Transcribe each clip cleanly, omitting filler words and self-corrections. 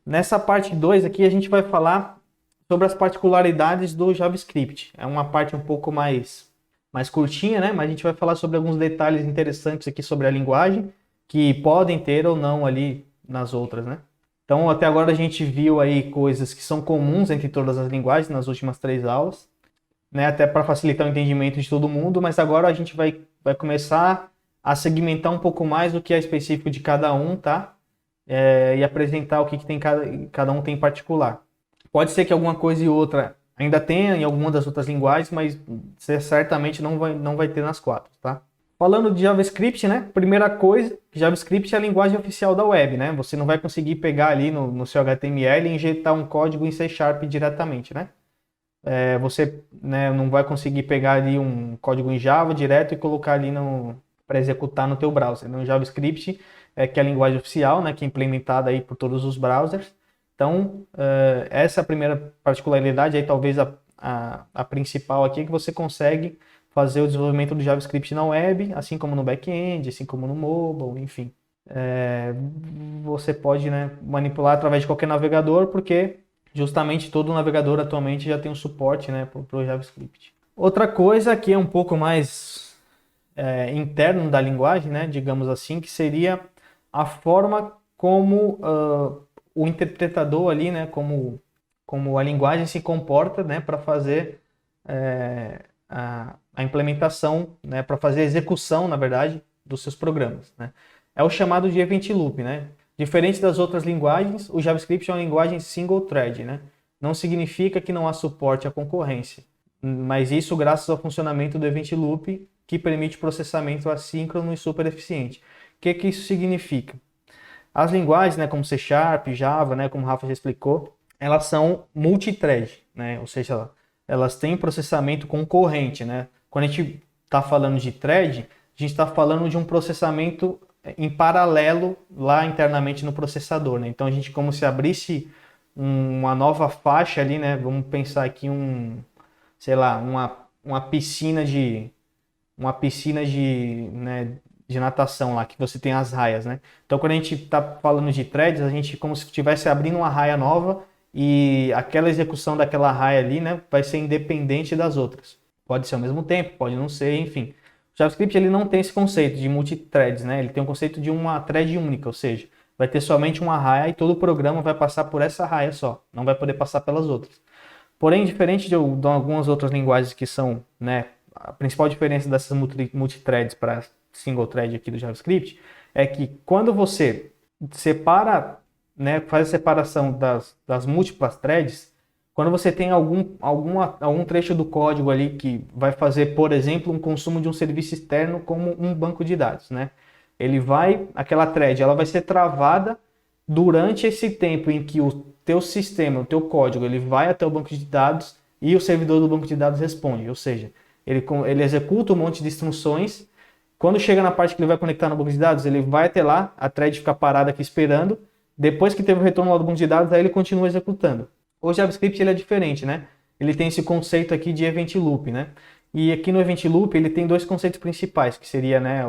Nessa parte 2 aqui a gente vai falar sobre as particularidades do JavaScript. É uma parte um pouco mais curtinha, né? Mas a gente vai falar sobre alguns detalhes interessantes aqui sobre a linguagem que podem ter ou não ali nas outras, né? Então, até agora a gente viu aí coisas que são comuns entre todas as linguagens nas últimas 3 aulas, né? Até para facilitar o entendimento de todo mundo, mas agora a gente vai começar a segmentar um pouco mais o que é específico de cada um, tá? E apresentar o que tem cada um tem em particular. Pode ser que alguma coisa e outra ainda tenha em alguma das outras linguagens, mas você certamente não vai ter nas 4, tá? Falando de JavaScript, né? Primeira coisa, JavaScript é a linguagem oficial da web, né? Você não vai conseguir pegar ali no seu HTML e injetar um código em C# diretamente, né? Você, né, não vai conseguir pegar ali um código em Java direto e colocar ali para executar no teu browser. No JavaScript, que é a linguagem oficial, né, que é implementada aí por todos os browsers. Então, essa é a primeira particularidade, aí talvez a principal aqui, é que você consegue fazer o desenvolvimento do JavaScript na web, assim como no back-end, assim como no mobile, enfim. Você pode, né, manipular através de qualquer navegador, porque justamente todo navegador atualmente já tem um suporte, né, para o JavaScript. Outra coisa que é um pouco mais interno da linguagem, né, digamos assim, que seria a forma como o interpretador ali, né, como a linguagem se comporta, né, para fazer a implementação, né, para fazer a execução, na verdade, dos seus programas, né. É o chamado de Event Loop, né. Diferente das outras linguagens, o JavaScript é uma linguagem single thread, né. Não significa que não há suporte à concorrência, mas isso graças ao funcionamento do Event Loop, que permite processamento assíncrono e super eficiente. O que isso significa? As linguagens, né, como C#, Java, né, como o Rafa já explicou, elas são multithread, né, ou seja, elas têm processamento concorrente, né. Quando a gente está falando de thread, a gente está falando de um processamento em paralelo lá internamente no processador, né. Então a gente como se abrisse uma nova faixa ali, né, vamos pensar aqui sei lá, uma piscina né, de natação lá, que você tem as raias, né? Então, quando a gente está falando de threads, a gente como se estivesse abrindo uma raia nova e aquela execução daquela raia ali, né, vai ser independente das outras. Pode ser ao mesmo tempo, pode não ser, enfim. O JavaScript ele não tem esse conceito de multithreads, né? Ele tem o conceito de uma thread única, ou seja, vai ter somente uma raia e todo o programa vai passar por essa raia só, não vai poder passar pelas outras. Porém, diferente de algumas outras linguagens que são, né, a principal diferença dessas multithreads para single thread aqui do JavaScript é que quando você separa, né, faz a separação das múltiplas threads, quando você tem algum trecho do código ali que vai fazer, por exemplo, um consumo de um serviço externo como um banco de dados, né? Aquela thread, ela vai ser travada durante esse tempo em que o teu sistema, o teu código, ele vai até o banco de dados e o servidor do banco de dados responde, ou seja, ele executa um monte de instruções. Quando chega na parte que ele vai conectar no banco de dados, ele vai até lá, a thread fica parada aqui esperando. Depois que teve o retorno lá do banco de dados, aí ele continua executando. O JavaScript ele é diferente, né? Ele tem esse conceito aqui de Event Loop, né? E aqui no Event Loop ele tem dois conceitos principais, que seria, né,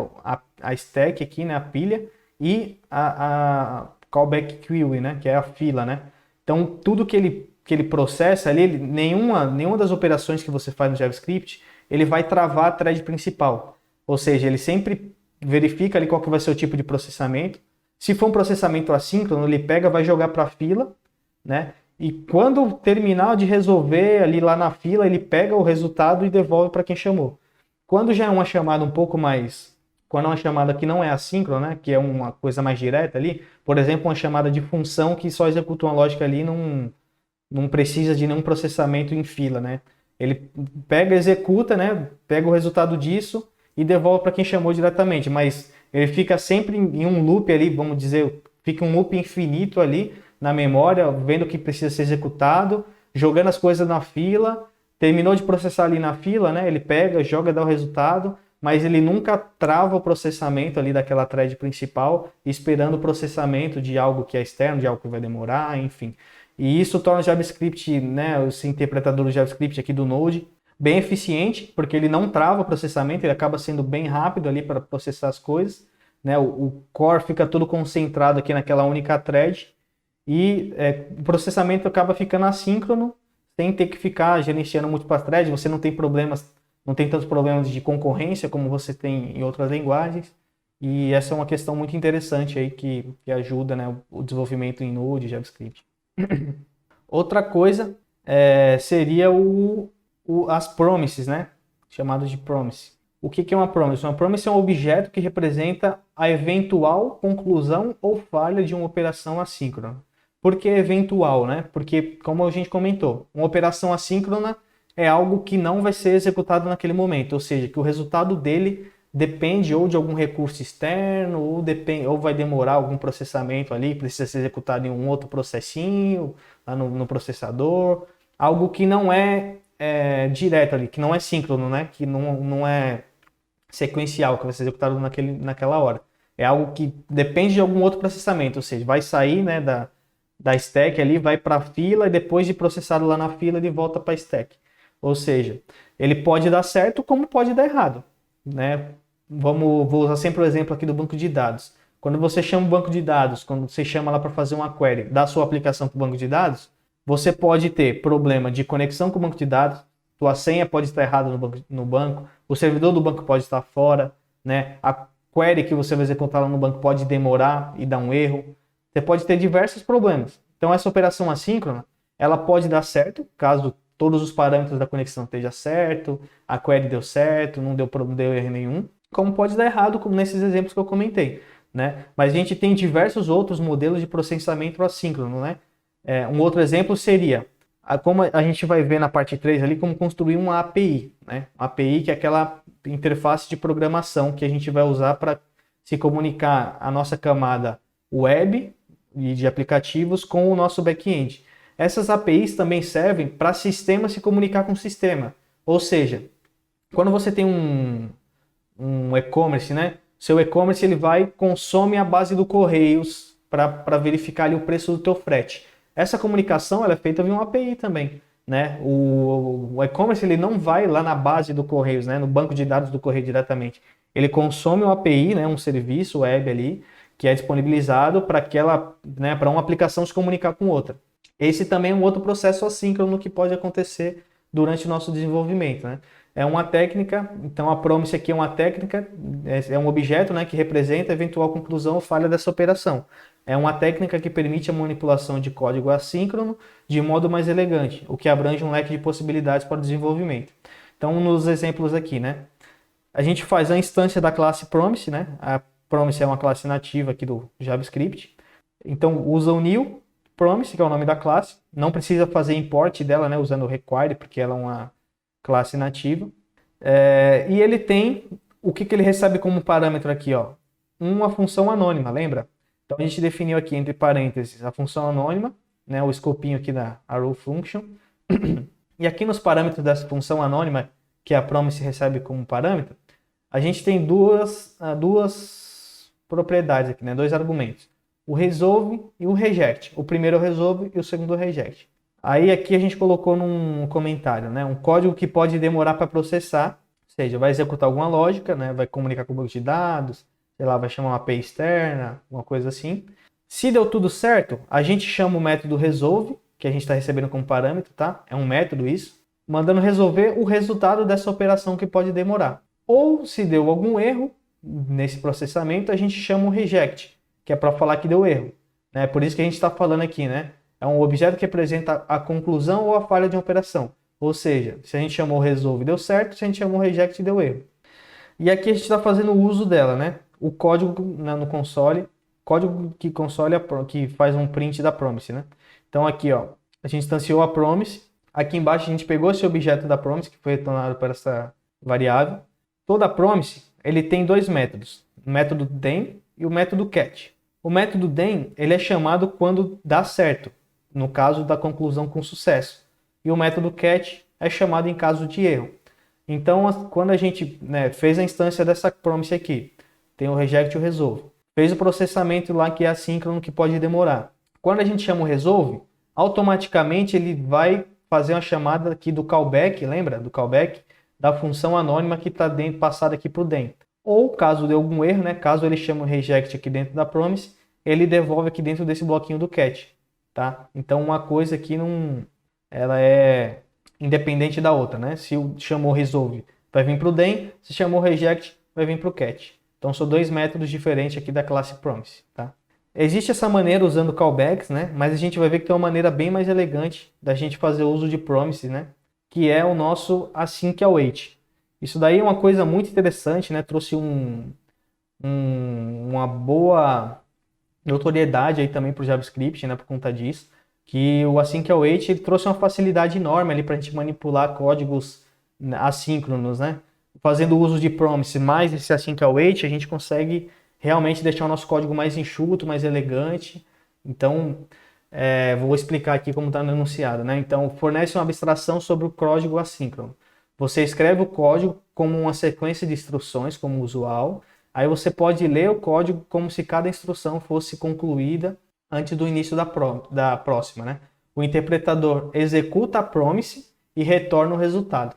a stack aqui, né, a pilha, e a callback queue, né, que é a fila, né? Então tudo que ele processa ali, nenhuma das operações que você faz no JavaScript, ele vai travar a thread principal. Ou seja, ele sempre verifica ali qual que vai ser o tipo de processamento. Se for um processamento assíncrono, ele pega, vai jogar para a fila, né? E quando terminar de resolver ali lá na fila, ele pega o resultado e devolve para quem chamou. Quando já é uma chamada um pouco mais... Quando é uma chamada que não é assíncrona, né? Que é uma coisa mais direta ali, por exemplo, uma chamada de função que só executa uma lógica ali, não precisa de nenhum processamento em fila, né? Ele pega, executa, né? Pega o resultado disso e devolve para quem chamou diretamente, mas ele fica sempre em um loop ali, vamos dizer, fica um loop infinito ali na memória, vendo o que precisa ser executado, jogando as coisas na fila, terminou de processar ali na fila, né? Ele pega, joga, dá o resultado, mas ele nunca trava o processamento ali daquela thread principal, esperando o processamento de algo que é externo, de algo que vai demorar, enfim. E isso torna o JavaScript, né, esse interpretador do JavaScript aqui do Node, bem eficiente, porque ele não trava o processamento, ele acaba sendo bem rápido ali para processar as coisas, né? O core fica todo concentrado aqui naquela única thread, e o processamento acaba ficando assíncrono, sem ter que ficar gerenciando múltiplas threads, você não tem problemas, não tem tantos problemas de concorrência como você tem em outras linguagens. E essa é uma questão muito interessante aí que ajuda, né, o desenvolvimento em Node, JavaScript. Outra coisa seria as promises, né? Chamado de promise. O que é uma promise? Uma promise é um objeto que representa a eventual conclusão ou falha de uma operação assíncrona. Por que eventual, né? Porque, como a gente comentou, uma operação assíncrona é algo que não vai ser executado naquele momento, ou seja, que o resultado dele depende ou de algum recurso externo, ou vai demorar algum processamento ali, precisa ser executado em um outro processinho, lá no processador, algo que não é direto ali, que não é síncrono, né? Que não é sequencial, que vai ser executado naquela hora. É algo que depende de algum outro processamento, ou seja, vai sair, né, da stack ali, vai para a fila e depois de processado lá na fila ele volta para a stack. Ou seja, ele pode dar certo como pode dar errado, né? Vou usar sempre o exemplo aqui do banco de dados. Quando você chama o banco de dados, quando você chama lá para fazer uma query da sua aplicação para o banco de dados, você pode ter problema de conexão com o banco de dados, sua senha pode estar errada no banco, o servidor do banco pode estar fora, né? A query que você vai executar lá no banco pode demorar e dar um erro. Você pode ter diversos problemas. Então essa operação assíncrona, ela pode dar certo, caso todos os parâmetros da conexão estejam certo, a query deu certo, não deu erro nenhum, como pode dar errado, como nesses exemplos que eu comentei, né? Mas a gente tem diversos outros modelos de processamento assíncrono, né? Um outro exemplo seria, como a gente vai ver na parte 3 ali, como construir uma API, né? Uma API que é aquela interface de programação que a gente vai usar para se comunicar a nossa camada web e de aplicativos com o nosso back-end. Essas APIs também servem para sistema se comunicar com o sistema. Ou seja, quando você tem um e-commerce, né? Seu e-commerce ele consome a base do Correios para verificar ali o preço do teu frete. Essa comunicação ela é feita via uma API também, né? O e-commerce ele não vai lá na base do Correios, né? No banco de dados do Correio diretamente. Ele consome uma API, né? Um serviço web ali que é disponibilizado para uma aplicação se comunicar com outra. Esse também é um outro processo assíncrono que pode acontecer durante o nosso desenvolvimento, né? É uma técnica, então a promise aqui é uma técnica, é um objeto, né, que representa a eventual conclusão ou falha dessa operação. É uma técnica que permite a manipulação de código assíncrono de modo mais elegante, o que abrange um leque de possibilidades para o desenvolvimento. Então, nos exemplos aqui, né, a gente faz a instância da classe promise, né? A promise é uma classe nativa aqui do JavaScript. Então, usa o new promise, que é o nome da classe. Não precisa fazer import dela, né, usando o require, porque ela é uma classe nativa. E ele tem o que ele recebe como parâmetro aqui, ó, uma função anônima, lembra? Então a gente definiu aqui entre parênteses a função anônima, né, o escopinho aqui da arrow function. E aqui nos parâmetros dessa função anônima, que a promise recebe como parâmetro, a gente tem duas propriedades aqui, né, dois argumentos. O resolve e o reject. O primeiro é o resolve e o segundo é o reject. Aí aqui a gente colocou num comentário, né, um código que pode demorar para processar, ou seja, vai executar alguma lógica, né, vai comunicar com o banco de dados, sei lá, vai chamar uma API externa, uma coisa assim. Se deu tudo certo, a gente chama o método resolve, que a gente está recebendo como parâmetro, tá? É um método isso, mandando resolver o resultado dessa operação que pode demorar. Ou se deu algum erro nesse processamento, a gente chama o reject, que é para falar que deu erro. Né? Por isso que a gente está falando aqui, né? É um objeto que representa a conclusão ou a falha de uma operação. Ou seja, se a gente chamou resolve deu certo, se a gente chamou reject deu erro. E aqui a gente está fazendo uso dela, né? O código no console, código que console que faz um print da promise, né? Então aqui, ó, a gente instanciou a promise. Aqui embaixo a gente pegou esse objeto da promise que foi retornado para essa variável. Toda promise ele tem dois métodos, o método then e o método catch. O método then ele é chamado quando dá certo, no caso da conclusão com sucesso. E o método catch é chamado em caso de erro. Então, quando a gente fez a instância dessa promise aqui, tem o reject e o resolve. Fez o processamento lá que é assíncrono, que pode demorar. Quando a gente chama o resolve, automaticamente ele vai fazer uma chamada aqui do callback, lembra? Do callback da função anônima que está passada aqui para o then. Ou, caso dê algum erro, né? Caso ele chame o reject aqui dentro da promise, ele devolve aqui dentro desse bloquinho do catch. tá? Então uma coisa aqui não, ela é independente da outra, né? Se chamou resolve, vai vir para o then, se chamou reject, vai vir para o catch. Então são dois métodos diferentes aqui da classe promise, tá? Existe essa maneira usando callbacks, né? Mas a gente vai ver que tem uma maneira bem mais elegante da gente fazer uso de promise, né? Que é o nosso async await. Isso daí é uma coisa muito interessante, né? Trouxe uma boa notoriedade aí também para o JavaScript, né? Por conta disso, que o async await ele trouxe uma facilidade enorme ali para a gente manipular códigos assíncronos, né? Fazendo uso de promise mais esse async await, a gente consegue realmente deixar o nosso código mais enxuto, mais elegante. Então, vou explicar aqui como está no enunciado, né? Então, fornece uma abstração sobre o código assíncrono. Você escreve o código como uma sequência de instruções, como usual. Aí você pode ler o código como se cada instrução fosse concluída antes do início da próxima, né? O interpretador executa a promise e retorna o resultado.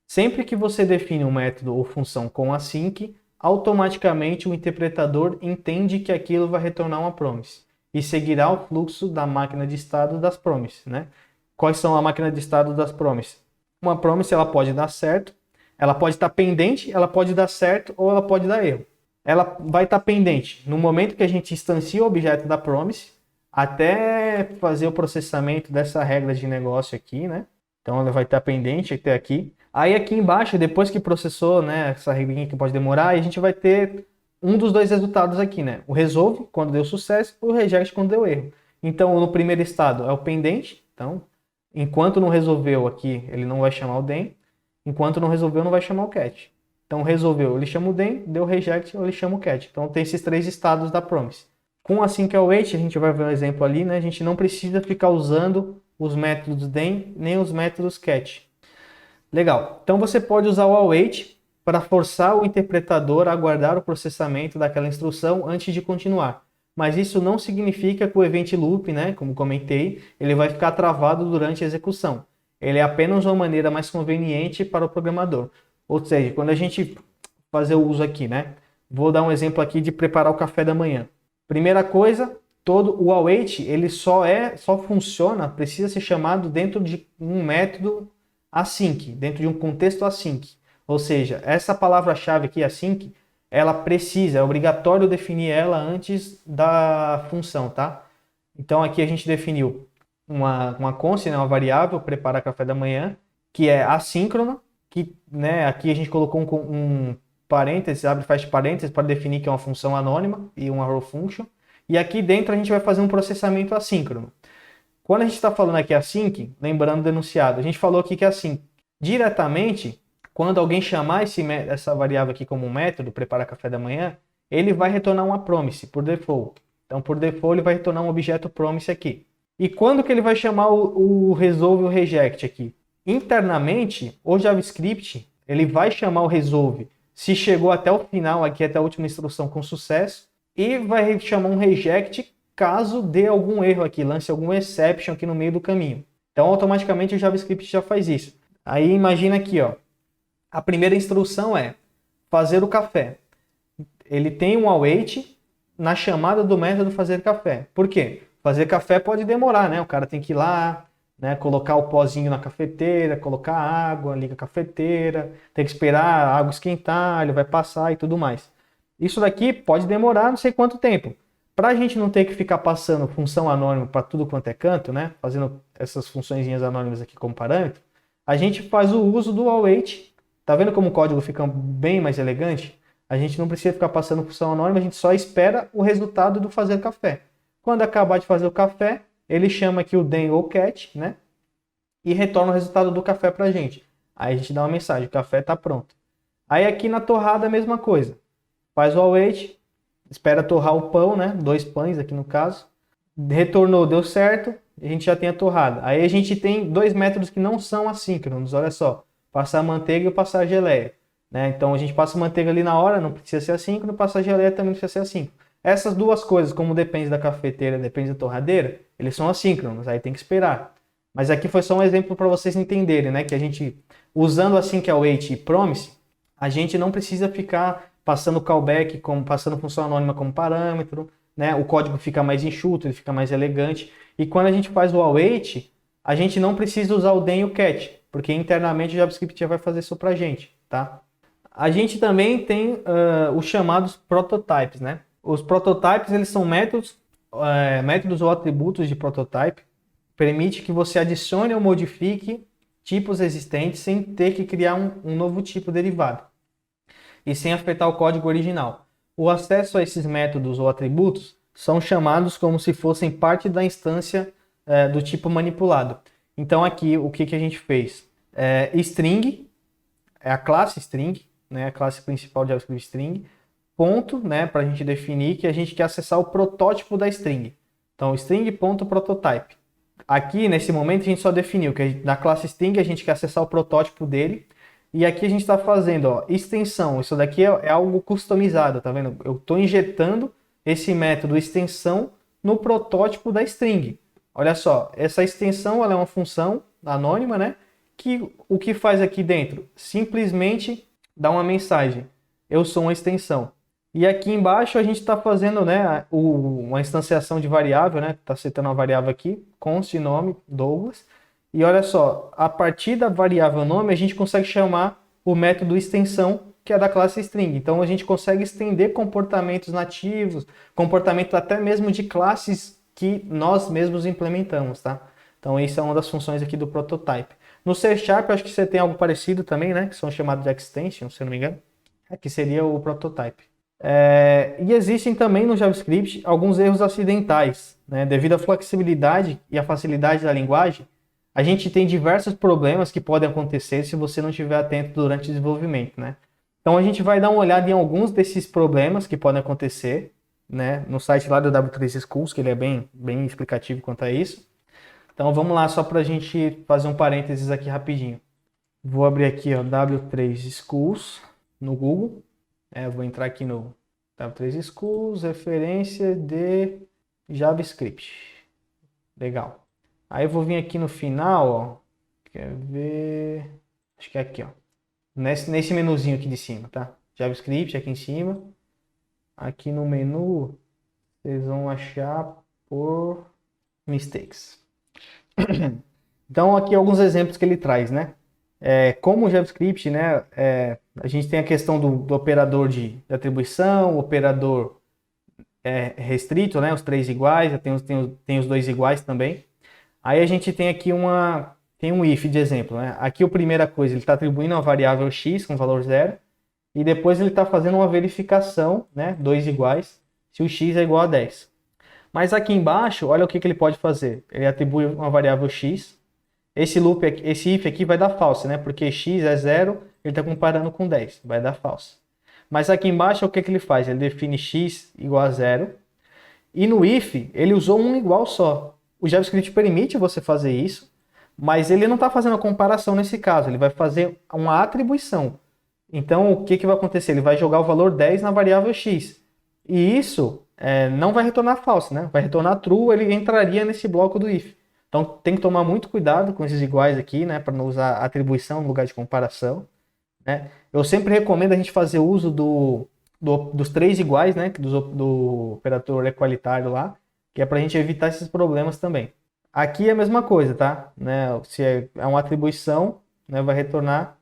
Sempre que você define um método ou função com async, automaticamente o interpretador entende que aquilo vai retornar uma promise e seguirá o fluxo da máquina de estado das promises, né? Quais são a máquina de estado das promises? Uma promise ela pode dar certo, ela pode estar pendente, ela pode dar certo ou ela pode dar erro. Ela vai estar pendente no momento que a gente instancia o objeto da promise até fazer o processamento dessa regra de negócio aqui, né? Então ela vai estar pendente até aqui. Aí aqui embaixo, depois que processou, né, essa regrinha que pode demorar, a gente vai ter um dos dois resultados aqui, né? O resolve quando deu sucesso, o reject quando deu erro. Então no primeiro estado é o pendente, então enquanto não resolveu aqui, ele não vai chamar o then, enquanto não resolveu, não vai chamar o catch. Então resolveu, ele chama o then, deu reject, ele chama o catch. Então tem esses três estados da promise. Com async await, a gente vai ver um exemplo ali, né? A gente não precisa ficar usando os métodos then nem os métodos catch. Legal. Então você pode usar o await para forçar o interpretador a aguardar o processamento daquela instrução antes de continuar. Mas isso não significa que o event loop, né, como comentei, ele vai ficar travado durante a execução. Ele é apenas uma maneira mais conveniente para o programador. Ou seja, quando a gente fazer o uso aqui, né? Vou dar um exemplo aqui de preparar o café da manhã. Primeira coisa, todo o await, ele só funciona, precisa ser chamado dentro de um método async, dentro de um contexto async. Ou seja, essa palavra-chave aqui, async, ela precisa, é obrigatório definir ela antes da função, tá? Então aqui a gente definiu uma const, né, uma variável, preparar café da manhã, que é assíncrona, que, né, aqui a gente colocou um parênteses, abre e fecha parênteses para definir que é uma função anônima e uma row function. E aqui dentro a gente vai fazer um processamento assíncrono. Quando a gente está falando aqui async, lembrando do enunciado, a gente falou aqui que é assim, diretamente, quando alguém chamar essa variável aqui como um método, preparar café da manhã, ele vai retornar uma promise por default. Então, por default, ele vai retornar um objeto promise aqui. E quando que ele vai chamar o resolve e o reject aqui? Internamente, o JavaScript, ele vai chamar o resolve se chegou até o final, aqui até a última instrução com sucesso, e vai chamar um reject caso dê algum erro aqui, lance algum exception aqui no meio do caminho. Então, automaticamente o JavaScript já faz isso. Aí, imagina aqui, ó, a primeira instrução é fazer o café. Ele tem um await na chamada do método fazer café. Por quê? Fazer café pode demorar, né? O cara tem que ir lá, né, colocar o pozinho na cafeteira, colocar água, liga a cafeteira, tem que esperar a água esquentar, ele vai passar e tudo mais. Isso daqui pode demorar não sei quanto tempo. Para a gente não ter que ficar passando função anônima para tudo quanto é canto, né, fazendo essas funçõezinhas anônimas aqui como parâmetro, a gente faz o uso do await. Tá vendo como o código fica bem mais elegante? A gente não precisa ficar passando função anônima, a gente só espera o resultado do fazer café. Quando acabar de fazer o café, ele chama aqui o then ou catch, né? E retorna o resultado do café pra gente. Aí a gente dá uma mensagem, o café tá pronto. Aí aqui na torrada a mesma coisa. Faz o await, espera torrar o pão, né? 2 pães aqui no caso. Retornou, deu certo, a gente já tem a torrada. Aí a gente tem 2 métodos que não são assíncronos, olha só. Passar manteiga e passar geleia. Né? Então a gente passa manteiga ali na hora, não precisa ser assíncrono, passar geleia também não precisa ser assíncrono. Essas duas coisas, como depende da cafeteira, depende da torradeira, eles são assíncronos, aí tem que esperar. Mas aqui foi só um exemplo para vocês entenderem, né? Que a gente, usando async await e promise, a gente não precisa ficar passando callback, passando função anônima como parâmetro, né? O código fica mais enxuto, ele fica mais elegante. E quando a gente faz o await, a gente não precisa usar o then e o catch, porque internamente o JavaScript já vai fazer isso para a gente, tá? A gente também tem os chamados prototypes, né? Os prototypes, eles são métodos ou atributos de prototype, permite que você adicione ou modifique tipos existentes sem ter que criar um novo tipo derivado e sem afetar o código original. O acesso a esses métodos ou atributos são chamados como se fossem parte da instância do tipo manipulado. Então aqui o que a gente fez? String, é a classe string, né, a classe principal de JavaScript string, ponto, né, para a gente definir que a gente quer acessar o protótipo da string. Então string.prototype. Aqui nesse momento a gente só definiu que na classe string a gente quer acessar o protótipo dele. E aqui a gente está fazendo, ó, extensão. Isso daqui é algo customizado, tá vendo? Eu estou injetando esse método extensão no protótipo da string. Olha só, essa extensão ela é uma função anônima, né? Que o que faz aqui dentro? Simplesmente dá uma mensagem. Eu sou uma extensão. E aqui embaixo a gente está fazendo, né, uma instanciação de variável, né? Está setando uma variável aqui, const nome Douglas. E olha só, a partir da variável nome, a gente consegue chamar o método extensão, que é da classe string. Então, a gente consegue estender comportamentos nativos, comportamento até mesmo de classes que nós mesmos implementamos, tá? Então, isso é uma das funções aqui do prototype. No C#, eu acho que você tem algo parecido também, né? Que são chamados de extension, se eu não me engano. Aqui seria o prototype. E existem também no JavaScript alguns erros acidentais, né? Devido à flexibilidade e à facilidade da linguagem, a gente tem diversos problemas que podem acontecer se você não estiver atento durante o desenvolvimento, né? Então a gente vai dar uma olhada em alguns desses problemas que podem acontecer, né? No site lá do W3 Schools, que ele é bem explicativo quanto a isso. Então vamos lá, só para a gente fazer um parênteses aqui rapidinho. Vou abrir aqui, ó, W3 Schools no Google. Vou entrar aqui no W3 Schools, referência de JavaScript. Legal. Aí eu vou vir aqui no final, ó. Quer ver? Acho que é aqui, ó. Nesse menuzinho aqui de cima, tá? JavaScript aqui em cima. Aqui no menu, vocês vão achar por mistakes. Então, aqui alguns exemplos que ele traz, né? Como o JavaScript, né? A gente tem a questão do operador de atribuição, o operador restrito, né? Os 3 iguais, tem os 2 iguais também. Aí a gente tem aqui tem um if de exemplo, né? Aqui a primeira coisa, ele está atribuindo uma variável x com valor 0 e depois ele está fazendo uma verificação, né? 2 iguais, se o x é igual a 10. Mas aqui embaixo, olha o que ele pode fazer. Ele atribui uma variável x. Esse if aqui vai dar false, né? Porque x é 0, ele está comparando com 10, vai dar false. Mas aqui embaixo, o que ele faz? Ele define x igual a 0 e no if ele usou um igual só. O JavaScript permite você fazer isso, mas ele não está fazendo a comparação nesse caso, ele vai fazer uma atribuição. Então, o que vai acontecer? Ele vai jogar o valor 10 na variável x. E isso não vai retornar false, né? Vai retornar true, ele entraria nesse bloco do if. Então, tem que tomar muito cuidado com esses iguais aqui, né? Para não usar atribuição no lugar de comparação, né? Eu sempre recomendo a gente fazer uso dos 3 iguais, né? Do operador equalitário lá, que é para a gente evitar esses problemas também. Aqui é a mesma coisa, tá? Né? Se é uma atribuição, né, vai retornar,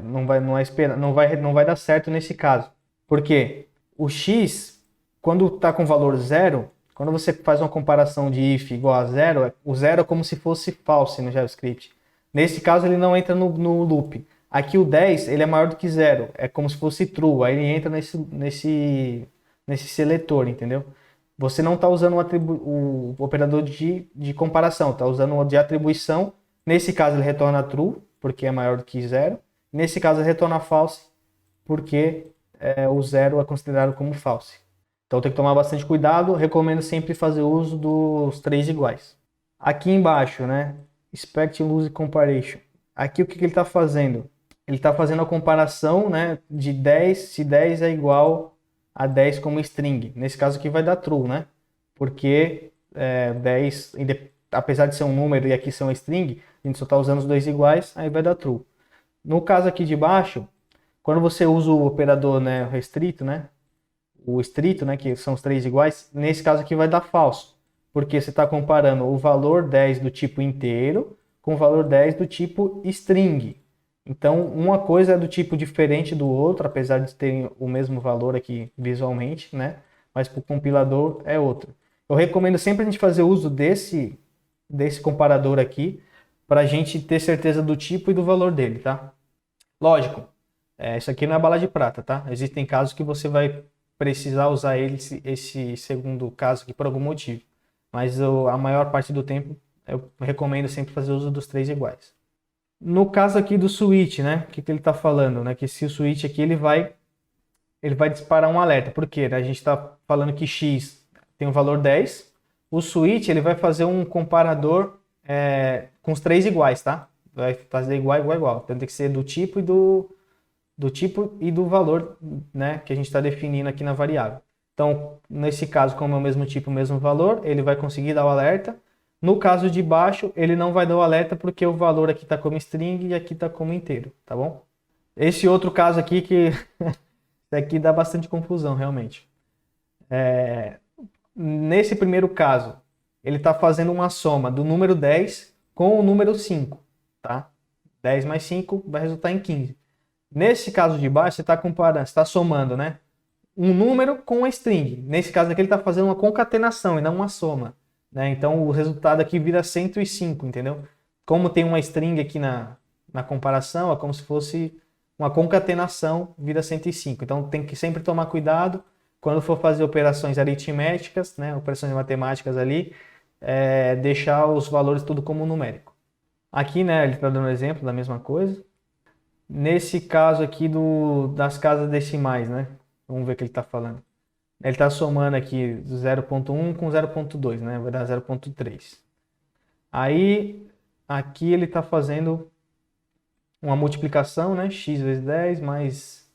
não vai dar certo nesse caso. Porque o x, quando está com valor 0, quando você faz uma comparação de if igual a 0, o 0 é como se fosse false no JavaScript. Nesse caso, ele não entra no loop. Aqui o 10, ele é maior do que 0, é como se fosse true, aí ele entra nesse seletor, entendeu? Você não está usando o operador de comparação, está usando o de atribuição. Nesse caso ele retorna true, porque é maior do que 0. Nesse caso ele retorna false, porque o 0 é considerado como false. Então tem que tomar bastante cuidado, recomendo sempre fazer uso dos 3 iguais. Aqui embaixo, né? Expect Lose Comparison. Aqui o que ele está fazendo? Ele está fazendo a comparação, né, de 10, se 10 é igual a 10 como string. Nesse caso aqui vai dar true, né? Porque 10, apesar de ser um número e aqui ser uma string, a gente só está usando os 2 iguais, aí vai dar true. No caso aqui de baixo, quando você usa o operador, né, restrito, né? o estrito, né, que são os três iguais, nesse caso aqui vai dar falso, porque você está comparando o valor 10 do tipo inteiro com o valor 10 do tipo string. Então, uma coisa é do tipo diferente do outro, apesar de terem o mesmo valor aqui visualmente, né? Mas para o compilador é outro. Eu recomendo sempre a gente fazer uso desse comparador aqui, para a gente ter certeza do tipo e do valor dele, tá? Lógico, isso aqui não é bala de prata, tá? Existem casos que você vai precisar usar esse segundo caso aqui por algum motivo. Mas a maior parte do tempo eu recomendo sempre fazer uso dos três iguais. No caso aqui do switch, né? O que ele está falando, né? Que se o switch aqui ele vai disparar um alerta. Por quê? Né? A gente está falando que x tem o valor 10. O switch ele vai fazer um comparador com os três iguais, tá? Vai fazer igual, igual, igual. Então tem que ser do tipo e do valor, né? Que a gente está definindo aqui na variável. Então, nesse caso, como é o mesmo tipo, o mesmo valor, ele vai conseguir dar o alerta. No caso de baixo, ele não vai dar o alerta porque o valor aqui está como string e aqui está como inteiro, tá bom? Esse outro caso aqui que isso aqui dá bastante confusão, realmente. Nesse primeiro caso, ele está fazendo uma soma do número 10 com o número 5, tá? 10 mais 5 vai resultar em 15. Nesse caso de baixo, você está comparando, você está somando, né? Um número com uma string. Nesse caso aqui, ele está fazendo uma concatenação e não uma soma, né? Então, o resultado aqui vira 105, entendeu? Como tem uma string aqui na comparação, é como se fosse uma concatenação, vira 105. Então, tem que sempre tomar cuidado quando for fazer operações aritméticas, né? Operações matemáticas ali, deixar os valores tudo como numérico. Aqui, né, ele está dando um exemplo da mesma coisa. Nesse caso aqui das casas decimais, né? Vamos ver o que ele está falando. Ele está somando aqui 0.1 com 0.2, né? Vai dar 0.3. Aí, aqui ele está fazendo uma multiplicação, né? X vezes 10 mais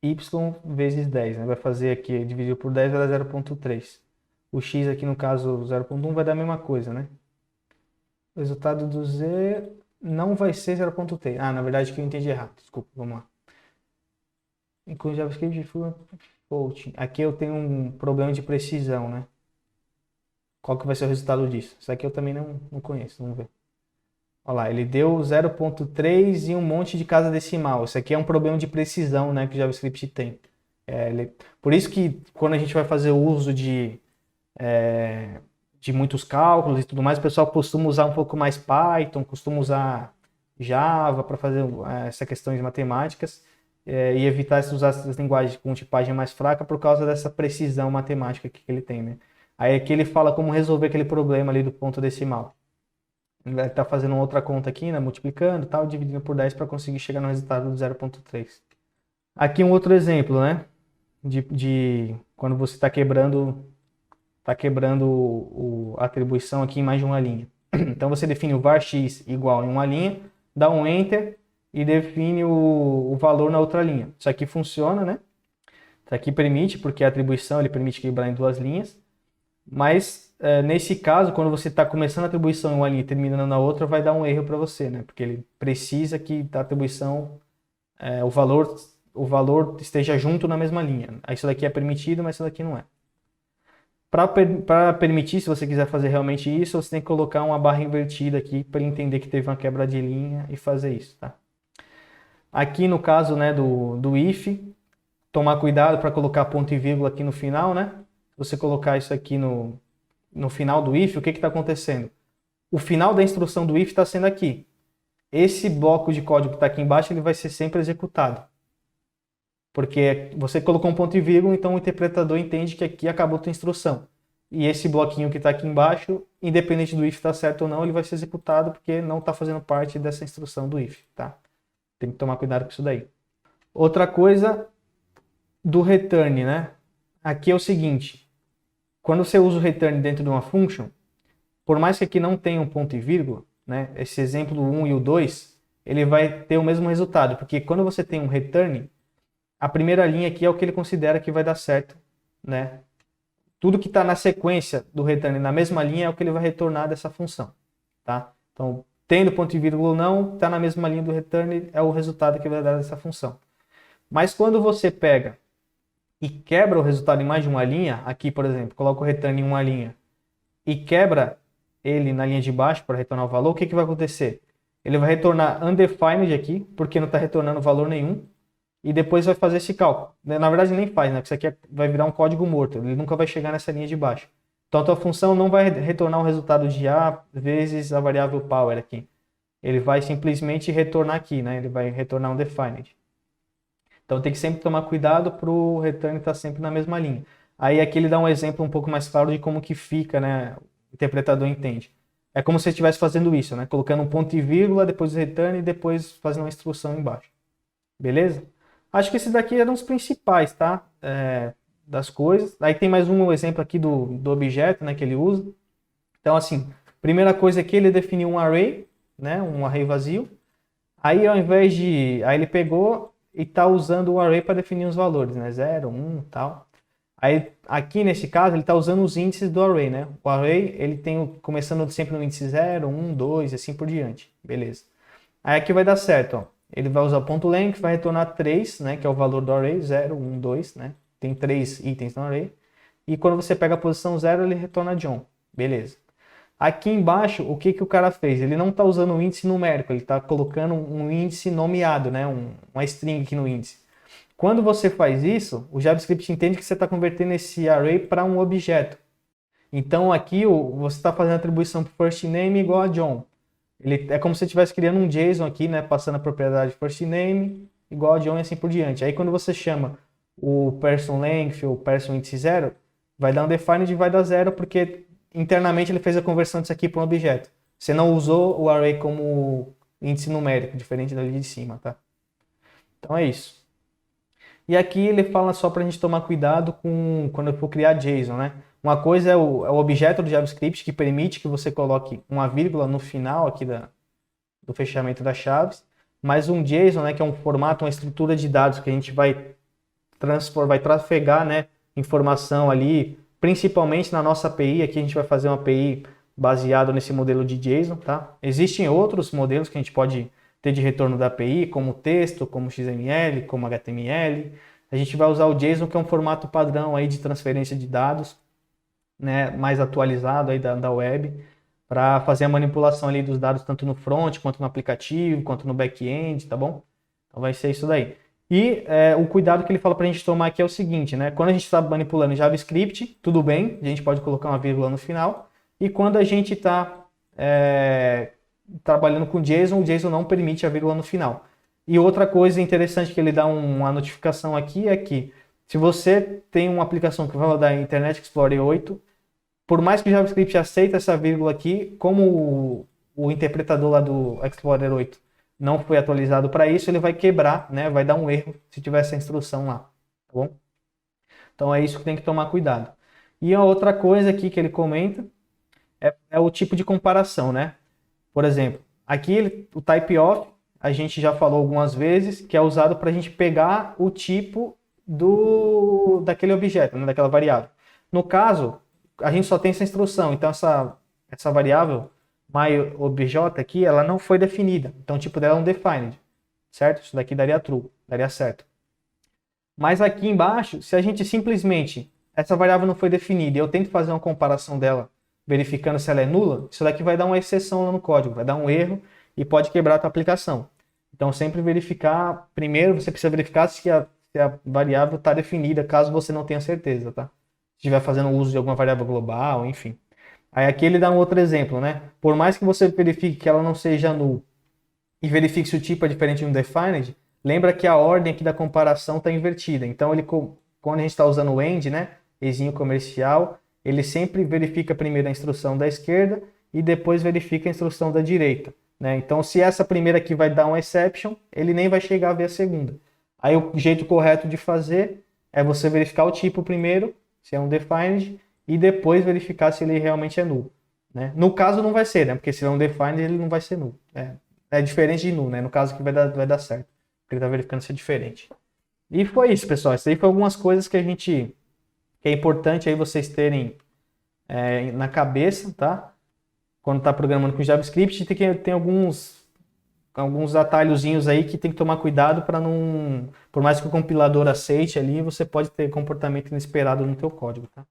y vezes 10, né? Vai fazer aqui, dividido por 10 vai dar 0.3. O x aqui, no caso, 0.1 vai dar a mesma coisa, né? O resultado do z não vai ser 0.3. Ah, na verdade que eu entendi errado. Desculpa, vamos lá. Inclui JavaScript floating. Aqui eu tenho um problema de precisão, né? Qual que vai ser o resultado disso? Isso aqui eu também não conheço, vamos ver. Olha lá, ele deu 0.3 e um monte de casa decimal. Isso aqui é um problema de precisão, né, que o JavaScript tem. Por isso que quando a gente vai fazer o uso de muitos cálculos e tudo mais, o pessoal costuma usar um pouco mais Python, costuma usar Java para fazer essas questões matemáticas e evitar de usar essas linguagens com tipagem mais fraca por causa dessa precisão matemática que ele tem, né? Aí aqui ele fala como resolver aquele problema ali do ponto decimal. Ele vai estar fazendo outra conta aqui, né, multiplicando, tal, dividindo por 10 para conseguir chegar no resultado do 0.3. Aqui um outro exemplo, né, de quando você está quebrando a atribuição aqui em mais de uma linha. Então você define o var x igual em uma linha, dá um enter e define o valor na outra linha. Isso aqui funciona, né? Isso aqui permite, porque a atribuição ele permite quebrar em duas linhas. Mas nesse caso, quando você está começando a atribuição em uma linha e terminando na outra, vai dar um erro para você, né? Porque ele precisa que a atribuição, o valor esteja junto na mesma linha. Isso daqui é permitido, mas isso daqui não é. Para permitir, se você quiser fazer realmente isso, você tem que colocar uma barra invertida aqui para ele entender que teve uma quebra de linha e fazer isso, tá? Aqui no caso, né, do if, tomar cuidado para colocar ponto e vírgula aqui no final, né? Se você colocar isso aqui no final do if, o que está acontecendo? O final da instrução do if está sendo aqui. Esse bloco de código que está aqui embaixo, ele vai ser sempre executado. Porque você colocou um ponto e vírgula, então o interpretador entende que aqui acabou a tua instrução. E esse bloquinho que está aqui embaixo, independente do if estar certo ou não, ele vai ser executado porque não está fazendo parte dessa instrução do if, tá? Tem que tomar cuidado com isso daí. Outra coisa do return, né? Aqui é o seguinte, quando você usa o return dentro de uma function, por mais que aqui não tenha um ponto e vírgula, né? Esse exemplo 1 e o 2, ele vai ter o mesmo resultado, porque quando você tem um return, a primeira linha aqui é o que ele considera que vai dar certo, né? Tudo que está na sequência do return na mesma linha é o que ele vai retornar dessa função, tá? Então, tendo ponto e vírgula ou não, está na mesma linha do return, é o resultado que vai dar dessa função. Mas quando você pega e quebra o resultado em mais de uma linha, aqui, por exemplo, coloca o return em uma linha e quebra ele na linha de baixo para retornar o valor, o que que vai acontecer? Ele vai retornar undefined aqui, porque não está retornando valor nenhum, e depois vai fazer esse cálculo. Na verdade, nem faz, né? Porque isso aqui vai virar um código morto, ele nunca vai chegar nessa linha de baixo. Então, a tua função não vai retornar o resultado de A vezes a variável power aqui. Ele vai simplesmente retornar aqui, né? Ele vai retornar undefined. Então, tem que sempre tomar cuidado para o return estar sempre na mesma linha. Aí, aqui ele dá um exemplo um pouco mais claro de como que fica, né? O interpretador entende. É como se você estivesse fazendo isso, né? Colocando um ponto e vírgula, depois o return e depois fazendo uma instrução embaixo. Beleza? Acho que esses daqui eram os principais, tá? Das coisas. Aí tem mais um exemplo aqui do objeto, né? Que ele usa. Então, assim, primeira coisa aqui, ele definiu um array, né? Um array vazio. Aí, ao invés de... Aí ele pegou e está usando o array para definir os valores, né? 0, 1 e tal. Aí, aqui nesse caso, ele está usando os índices do array, né? O array, ele tem começando sempre no índice 0, 1, 2 e assim por diante. Beleza. Aí aqui vai dar certo, ó. Ele vai usar o ponto length, vai retornar 3, né? Que é o valor do array, 0, 1, 2, né? Tem 3 itens no array. E quando você pega a posição 0, ele retorna John. Beleza. Aqui embaixo, o que que o cara fez? Ele não está usando um índice numérico, ele está colocando um índice nomeado, né? Uma string aqui no índice. Quando você faz isso, o JavaScript entende que você está convertendo esse array para um objeto. Então aqui você está fazendo a atribuição para first name igual a John. Ele, é como se você estivesse criando um JSON aqui, né? Passando a propriedade first name igual a John e assim por diante. Aí quando você chama o person length ou person índice 0, vai dar um defined e vai dar 0 porque internamente ele fez a conversão disso aqui para um objeto. Você não usou o array como índice numérico, diferente dali de cima, tá? Então é isso. E aqui ele fala só para a gente tomar cuidado com quando eu for criar JSON, né? Uma coisa é o objeto do JavaScript que permite que você coloque uma vírgula no final aqui do fechamento das chaves, mas um JSON, né, que é um formato, uma estrutura de dados que a gente vai trafegar, né, informação ali, principalmente na nossa API. Aqui a gente vai fazer uma API baseada nesse modelo de JSON, tá? Existem outros modelos que a gente pode ter de retorno da API, como texto, como XML, como HTML. A gente vai usar o JSON, que é um formato padrão aí de transferência de dados, né, mais atualizado aí da web, para fazer a manipulação ali dos dados tanto no front, quanto no aplicativo, quanto no back-end, tá bom? Então vai ser isso daí. E o cuidado que ele fala para a gente tomar aqui é o seguinte, né? Quando a gente está manipulando JavaScript, tudo bem, a gente pode colocar uma vírgula no final. E quando a gente está trabalhando com JSON, o JSON não permite a vírgula no final. E outra coisa interessante que ele dá uma notificação aqui é que se você tem uma aplicação que vai rodar em Internet Explorer 8, por mais que o JavaScript aceite essa vírgula aqui, como o interpretador lá do Explorer 8 não foi atualizado para isso, ele vai quebrar, né? Vai dar um erro se tiver essa instrução lá, tá bom? Então é isso que tem que tomar cuidado. E a outra coisa aqui que ele comenta é o tipo de comparação, né? Por exemplo, aqui o type of, a gente já falou algumas vezes, que é usado para a gente pegar o tipo daquele objeto, né? Daquela variável. No caso, a gente só tem essa instrução, então essa variável myObj aqui, ela não foi definida. Então o tipo dela é undefined, certo? Isso daqui daria true, daria certo. Mas aqui embaixo, se a gente simplesmente, essa variável não foi definida e eu tento fazer uma comparação dela, verificando se ela é nula, isso daqui vai dar uma exceção lá no código, vai dar um erro e pode quebrar a tua aplicação. Então sempre verificar, primeiro você precisa verificar se a variável está definida, caso você não tenha certeza, tá? Se estiver fazendo uso de alguma variável global, enfim. Aí aqui ele dá um outro exemplo, né? Por mais que você verifique que ela não seja null e verifique se o tipo é diferente de undefined, lembra que a ordem aqui da comparação está invertida. Então, quando a gente está usando o end, né? Exinho comercial, ele sempre verifica primeiro a instrução da esquerda e depois verifica a instrução da direita, né? Então, se essa primeira aqui vai dar um exception, ele nem vai chegar a ver a segunda. Aí o jeito correto de fazer é você verificar o tipo primeiro, se é undefined, e depois verificar se ele realmente é null, né? No caso não vai ser, né? Porque se é undefined ele não vai ser null. É diferente de null, né? No caso que vai dar certo, porque ele está verificando se é diferente. E foi isso, pessoal. Isso aí foi algumas coisas que é importante aí vocês terem na cabeça, tá? Quando está programando com JavaScript, tem alguns alguns atalhozinhos aí que tem que tomar cuidado para não, por mais que o compilador aceite ali, você pode ter comportamento inesperado no teu código, tá?